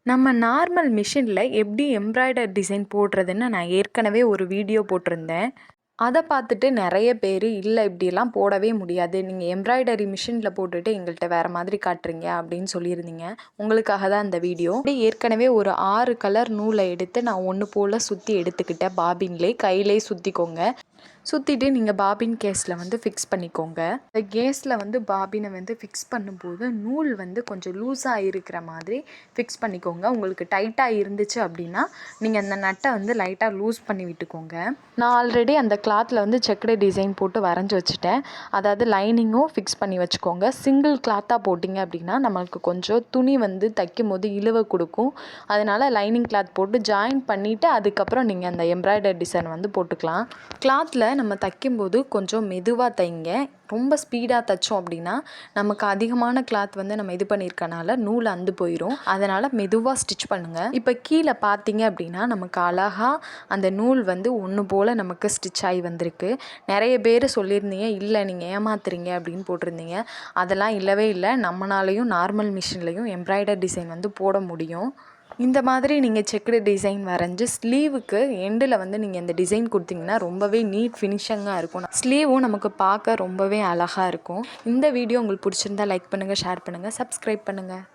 நம்ம நார்மல் மிஷினில் எப்படி எம்ப்ராய்டரி டிசைன் போடுறதுன்னு நான் ஏற்கனவே ஒரு வீடியோ போட்டிருந்தேன். அதை பார்த்துட்டு நிறைய பேர் இல்லை இப்படியெல்லாம் போடவே முடியாது, நீங்கள் எம்ப்ராய்டரி மிஷினில் போட்டுட்டு எங்கள்கிட்ட வேறு மாதிரி காட்டுறீங்க அப்படின்னு சொல்லியிருந்தீங்க. உங்களுக்காக தான் அந்த வீடியோ. ஏற்கனவே ஒரு 6 கலர் நூலை எடுத்து நான் ஒன்று போல் சுற்றி எடுத்துக்கிட்டேன். பாபின்லே கையிலே சுற்றிக்கோங்க. சுற்றிட்டு நீங்கள் பாபின் கேஸில் வந்து ஃபிக்ஸ் பண்ணிக்கோங்க. இந்த கேஸில் வந்து பாபினை வந்து ஃபிக்ஸ் பண்ணும்போது நூல் வந்து கொஞ்சம் லூஸாக இருக்கிற மாதிரி ஃபிக்ஸ் பண்ணிக்கோங்க. உங்களுக்கு டைட்டாக இருந்துச்சு அப்படின்னா நீங்கள் அந்த நட்டை வந்து லைட்டாக லூஸ் பண்ணி விட்டுக்கோங்க. நான் ஆல்ரெடி அந்த கிளாத்தில் வந்து செக்குடு டிசைன் போட்டு வரைஞ்சி வச்சுட்டேன். அதாவது லைனிங்கும் ஃபிக்ஸ் பண்ணி வச்சுக்கோங்க. சிங்கிள் கிளாத்தாக போட்டிங்க அப்படின்னா நம்மளுக்கு கொஞ்சம் துணி வந்து தைக்கும் போது இழுவை கொடுக்கும். அதனால் லைனிங் கிளாத் போட்டு ஜாயின் பண்ணிவிட்டு அதுக்கப்புறம் நீங்கள் அந்த எம்ப்ராய்டரி டிசைன் வந்து போட்டுக்கலாம். கிளாத்தில் நம்ம தைக்கும்போது கொஞ்சம் மெதுவாக தைங்க. ரொம்ப ஸ்பீடாக தைச்சோம் அப்படின்னா நமக்கு அதிகமான கிளாத் வந்து நம்ம இது பண்ணியிருக்கனால நூல் அந்து போயிடும். அதனால் மெதுவாக ஸ்டிச் பண்ணுங்கள். இப்போ கீழே பார்த்தீங்க அப்படின்னா நமக்கு அழகாக அந்த நூல் வந்து ஒன்று போல் நமக்கு ஸ்டிச் ஆகி வந்திருக்கு. நிறைய பேர் சொல்லியிருந்தீங்க இல்லை நீங்கள் ஏமாத்துறீங்க அப்படின்னு போட்டிருந்தீங்க. அதெல்லாம் இல்லவே இல்லை. நம்மளாலையும் நார்மல் மிஷின்லேயும் எம்ப்ராய்டரி டிசைன் வந்து போட முடியும். இந்த மாதிரி நீங்கள் செக்குடு டிசைன் வரைஞ்சி ஸ்லீவுக்கு எண்டில் வந்து நீங்கள் இந்த டிசைன் கொடுத்தீங்கன்னா ரொம்பவே நீட் ஃபினிஷிங்காக இருக்கும். ஸ்லீவும் நமக்கு பார்க்க ரொம்பவே அழகாக இருக்கும். இந்த வீடியோ உங்களுக்கு பிடிச்சிருந்தா லைக் பண்ணுங்கள், ஷேர் பண்ணுங்கள், சப்ஸ்கிரைப் பண்ணுங்கள்.